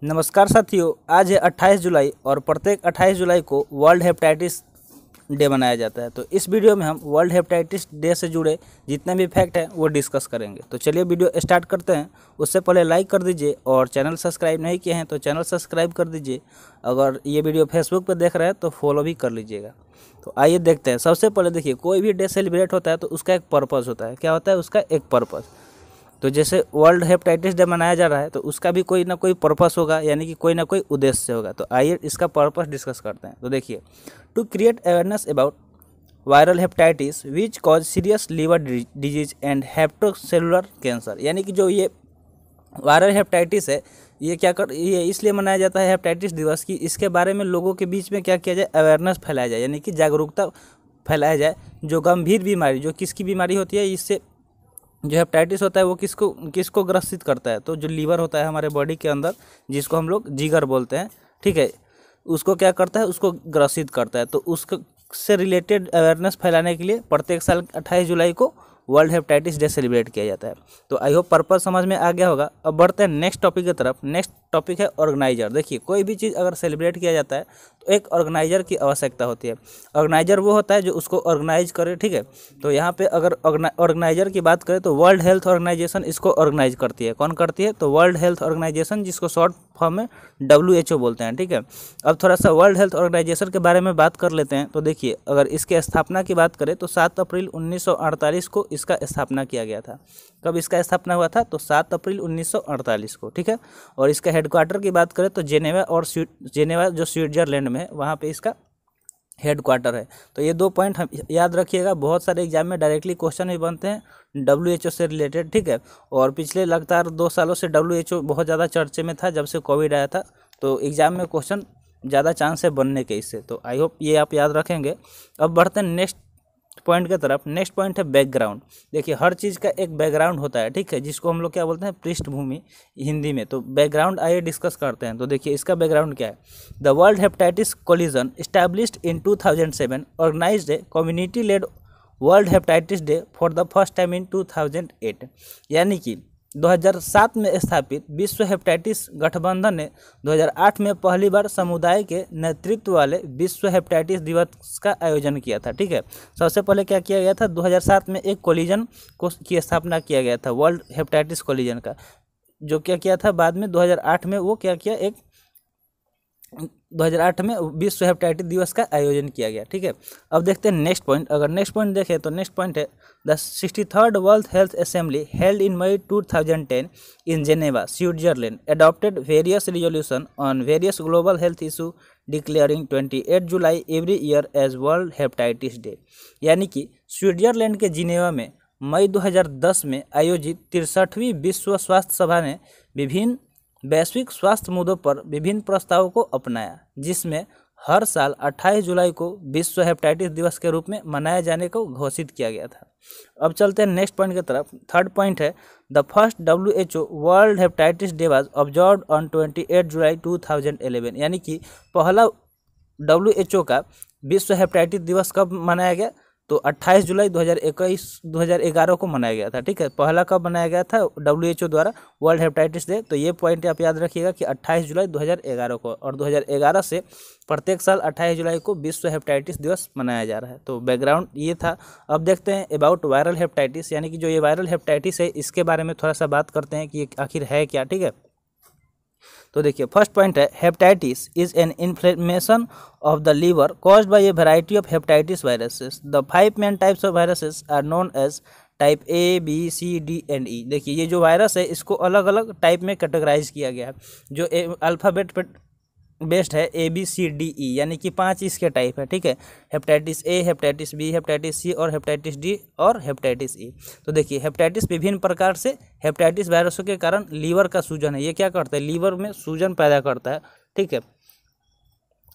नमस्कार साथियों, आज है 28 जुलाई और प्रत्येक 28 जुलाई को वर्ल्ड हेपेटाइटिस डे मनाया जाता है। तो इस वीडियो में हम वर्ल्ड हेपेटाइटिस डे से जुड़े जितने भी फैक्ट हैं वो डिस्कस करेंगे। तो चलिए वीडियो स्टार्ट करते हैं। उससे पहले लाइक कर दीजिए और चैनल सब्सक्राइब नहीं किए हैं तो चैनल सब्सक्राइब कर दीजिए। अगर ये वीडियो फेसबुक पर देख रहे हैं तो फॉलो भी कर लीजिएगा। तो आइए देखते हैं। सबसे पहले देखिए, कोई भी डे सेलिब्रेट होता है तो उसका एक पर्पज़ होता है। क्या होता है उसका? एक पर्पज़। तो जैसे वर्ल्ड हेपेटाइटिस डे मनाया जा रहा है तो उसका भी कोई ना कोई पर्पस होगा, यानी कि कोई ना कोई उद्देश्य होगा। तो आइए इसका पर्पस डिस्कस करते हैं। तो देखिए, to create awareness about viral hepatitis which cause serious liver disease and hepatocellular cancer, यानी कि जो ये वायरल हेपेटाइटिस है ये इसलिए मनाया जाता है हेपेटाइटिस दिवस की इसके बारे में लोगों के बीच में क्या किया जाए, अवेयरनेस फैलाया जाए, यानी कि जागरूकता फैलाया जाए। जो गंभीर बीमारी, जो किसकी बीमारी होती है, इससे जो हेपेटाइटिस होता है वो किसको ग्रसित करता है, तो जो लीवर होता है हमारे बॉडी के अंदर, जिसको हम लोग जिगर बोलते हैं, ठीक है, उसको क्या करता है, उसको ग्रसित करता है। तो उसको से रिलेटेड अवेयरनेस फैलाने के लिए प्रत्येक साल 28 जुलाई को वर्ल्ड हेपेटाइटिस डे सेलिब्रेट किया जाता है। तो आई होप पर्पस समझ में आ गया होगा। अब बढ़ते हैं नेक्स्ट टॉपिक की तरफ। नेक्स्ट टॉपिक है ऑर्गेनाइजर। देखिए, कोई भी चीज़ अगर सेलिब्रेट किया जाता है तो एक ऑर्गेनाइजर की आवश्यकता होती है। ऑर्गेनाइजर वो होता है जो उसको ऑर्गेनाइज करे, ठीक है। तो यहाँ पे अगर ऑर्गेनाइजर की बात करें तो वर्ल्ड हेल्थ ऑर्गेनाइजेशन इसको ऑर्गेनाइज करती है। कौन करती है? तो वर्ल्ड हेल्थ ऑर्गेनाइजेशन, जिसको शॉर्ट फॉर्म में WHO बोलते हैं, ठीक है। अब थोड़ा सा वर्ल्ड हेल्थ ऑर्गेनाइजेशन के बारे में बात कर लेते हैं। तो देखिए, अगर इसके स्थापना की बात करें तो 7 अप्रैल 1948 को इसका स्थापना किया गया था। कब इसका स्थापना हुआ था? तो 7 अप्रैल 1948 को, ठीक है। और इसका हेडक्वार्टर की बात करें तो जेनेवा जो स्विट्जरलैंड में है, वहाँ पे इसका हेडक्वार्टर है। तो ये 2 पॉइंट हम याद रखिएगा। बहुत सारे एग्जाम में डायरेक्टली क्वेश्चन भी बनते हैं WHO से रिलेटेड, ठीक है। और पिछले लगातार 2 सालों से WHO बहुत ज़्यादा चर्चे में था, जब से कोविड आया था। तो एग्जाम में क्वेश्चन ज़्यादा चांस है बनने के इससे। तो आई होप ये आप याद रखेंगे। अब बढ़ते हैं नेक्स्ट पॉइंट की तरफ। नेक्स्ट पॉइंट है बैकग्राउंड। देखिए, हर चीज़ का एक बैकग्राउंड होता है, ठीक है, जिसको हम लोग क्या बोलते हैं, पृष्ठभूमि हिंदी में। तो बैकग्राउंड आइए डिस्कस करते हैं। तो देखिए, इसका बैकग्राउंड क्या है। The world hepatitis coalition established in 2007 organised a community led world hepatitis day for the first time in 2008, यानी कि 2007 में स्थापित विश्व हेपेटाइटिस गठबंधन ने 2008 में पहली बार समुदाय के नेतृत्व वाले विश्व हेपेटाइटिस दिवस का आयोजन किया था, ठीक है। सबसे पहले क्या किया गया था, 2007 में एक कोलिजन की स्थापना किया गया था, वर्ल्ड हेपेटाइटिस कोलिजन का, जो क्या किया था बाद में 2008 में वो क्या किया, 2008 में विश्व हेपेटाइटिस दिवस का आयोजन किया गया, ठीक है। अब देखते हैं नेक्स्ट पॉइंट। अगर नेक्स्ट पॉइंट देखें तो नेक्स्ट पॉइंट है the 63rd world health assembly held in May 2010 in Geneva Switzerland adopted various resolution on various global health issue declaring 28 July every year as world hepatitis day, यानी कि Switzerland के Geneva में मई 2010 में आयोजित 63वीं विश्व स्वास्थ्य सभा ने विभिन्न वैश्विक स्वास्थ्य मुद्दों पर विभिन्न प्रस्तावों को अपनाया, जिसमें हर साल 28 जुलाई को विश्व हेपेटाइटिस दिवस के रूप में मनाए जाने को घोषित किया गया था। अब चलते हैं नेक्स्ट पॉइंट की तरफ। थर्ड पॉइंट है the first WHO world hepatitis day was observed on 28 जुलाई 2011, यानी कि पहला WHO का विश्व हेपेटाइटिस दिवस कब मनाया गया, तो 28 जुलाई 2011 को मनाया गया था, ठीक है। पहला कब मनाया गया था WHO द्वारा वर्ल्ड हेपेटाइटिस डे, तो ये पॉइंट आप याद रखिएगा कि 28 जुलाई 2011 को, और 2011 से प्रत्येक साल 28 जुलाई को विश्व हेपेटाइटिस दिवस मनाया जा रहा है। तो बैकग्राउंड ये था। अब देखते हैं अबाउट वायरल हेपेटाइटिस, यानी कि जो ये वायरल हेपेटाइटिस है इसके बारे में थोड़ा सा बात करते हैं कि ये आखिर है क्या, ठीक है। तो देखिए, फर्स्ट पॉइंट है hepatitis is an inflammation of the liver caused by a variety of hepatitis viruses. The 5 main types of viruses are known as type A, B, C, D and E। देखिए, ये जो virus है इसको अलग अलग type में categorise किया गया है, जो अल्फ़ाबेट पे बेस्ड है ABCDE, यानी कि 5 इसके टाइप है, ठीक है। Hepatitis A, hepatitis B, hepatitis C और हेपेटाइटिस D और हेपेटाइटिस E। तो देखिए, हेपेटाइटिस विभिन्न प्रकार से हेपेटाइटिस वायरसों के कारण लीवर का सूजन है, ये क्या करता है, लीवर में सूजन पैदा करता है, ठीक है।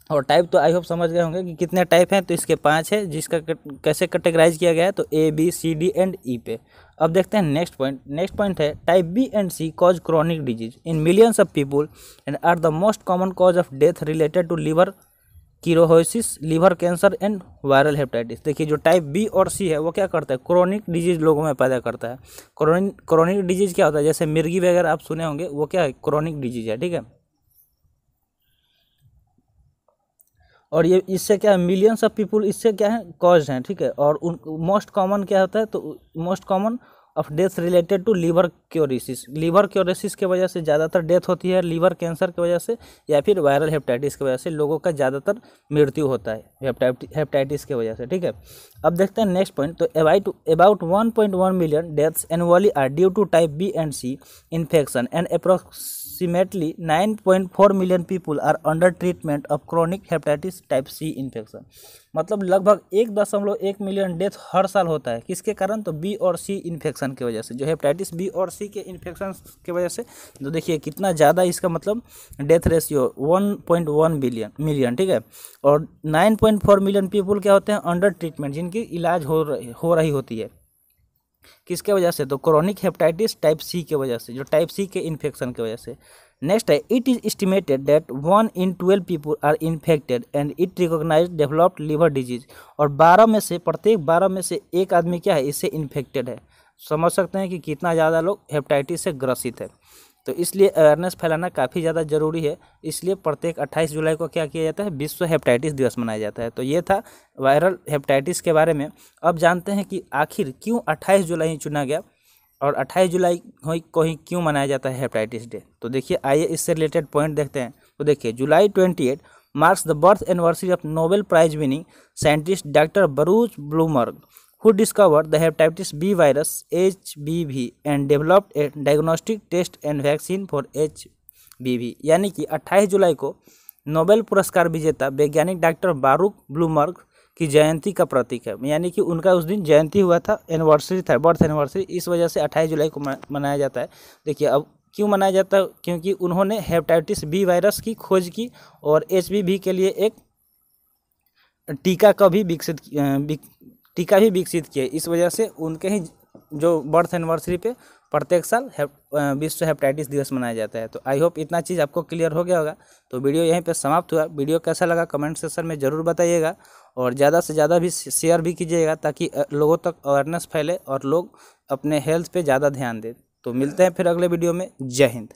और टाइप तो आई होप समझ गए होंगे कि कितने टाइप हैं। तो इसके 5 है, जिसका कैसे कैटेगराइज किया गया है, तो A, B, C, D and E पे। अब देखते हैं नेक्स्ट पॉइंट। नेक्स्ट पॉइंट है type B and C cause chronic disease in millions of people and are the most common cause of death related to liver cirrhosis, liver cancer and viral hepatitis. देखिए, जो type B और C है वो क्या करता है, chronic disease लोगों में पैदा करता है। क्रोनिक डिजीज क्या होता है, जैसे मिर्गी वगैरह आप सुने होंगे, वो क्या है, क्रोनिक डिजीज है, ठीक है। और ये इससे क्या है, मिलियंस ऑफ पीपुल इससे क्या है कॉज हैं, ठीक है। और उन मोस्ट कॉमन क्या होता है, तो most common of death related to liver cirrhosis. Liver cirrhosis की वजह से ज़्यादातर डेथ होती है, लीवर कैंसर की वजह से या फिर वायरल हेपेटाइटिस की वजह से लोगों का ज़्यादातर मृत्यु होता है हेपेटाइटिस की वजह से, ठीक है। अब देखते हैं नेक्स्ट पॉइंट। तो about 1.1 million deaths annually are due to type B and C infection and approximately 9.4 million people are under treatment of chronic hepatitis type C infection. मतलब लगभग 1.1 मिलियन डेथ हर साल होता है, किसके कारण, तो बी और सी इन्फेक्शन की वजह से, जो हेपेटाइटिस बी और सी के इन्फेक्शन की वजह से। तो देखिए कितना ज़्यादा इसका मतलब डेथ रेशियो 1.1 मिलियन, ठीक है। और 9.4 मिलियन पीपुल क्या होते हैं अंडर ट्रीटमेंट, जिनकी इलाज हो रही होती है, किसके वजह से, तो क्रोनिक हेपेटाइटिस टाइप सी के वजह से, जो टाइप सी के इन्फेक्शन की वजह से। नेक्स्ट है, it is estimated that 1 in 12 people are infected and it recognize developed liver disease. और प्रत्येक 12 में से एक आदमी क्या है, इससे इन्फेक्टेड है। समझ सकते हैं कि कितना ज़्यादा लोग हेपेटाइटिस से ग्रसित है। तो इसलिए अवेयरनेस फैलाना काफ़ी ज़्यादा ज़रूरी है। इसलिए प्रत्येक 28 जुलाई को क्या किया जाता है, विश्व हेपेटाइटिस दिवस मनाया जाता है। तो ये था वायरल हेपेटाइटिस के बारे में। अब जानते हैं कि आखिर क्यों 28 जुलाई चुना गया और 28 जुलाई को ही क्यों मनाया जाता है हेपेटाइटिस डे। तो देखिए आइए इससे रिलेटेड पॉइंट देखते हैं। तो देखिए July 28 marks the birth anniversary of Nobel prize winning scientist doctor Baruch Blumberg, who discovered the hepatitis B virus HBV and developed a diagnostic test and vaccine for HBV। यानी कि 28 जुलाई को Nobel पुरस्कार विजेता वैज्ञानिक डॉक्टर बारूक Bloomberg की जयंती का प्रतीक है। यानी कि उनका उस दिन जयंती हुआ था, एनिवर्सरी था, बर्थ एनिवर्सरी, इस वजह से 28 जुलाई को मनाया जाता है। देखिए अब क्यों मनाया जाता है, क्योंकि उन्होंने हेपेटाइटिस बी वायरस की खोज की और HBV के लिए एक टीका भी विकसित किए। इस वजह से उनके ही जो बर्थ एनिवर्सरी पे प्रत्येक साल विश्व हेपेटाइटिस दिवस मनाया जाता है। तो आई होप इतना चीज़ आपको क्लियर हो गया होगा। तो वीडियो यहीं पे समाप्त हुआ। वीडियो कैसा लगा कमेंट सेक्शन में ज़रूर बताइएगा और ज़्यादा से ज़्यादा भी शेयर भी कीजिएगा, ताकि लोगों तक अवेयरनेस फैले और लोग अपने हेल्थ पे ज़्यादा ध्यान दें। तो मिलते हैं फिर अगले वीडियो में। जय हिंद।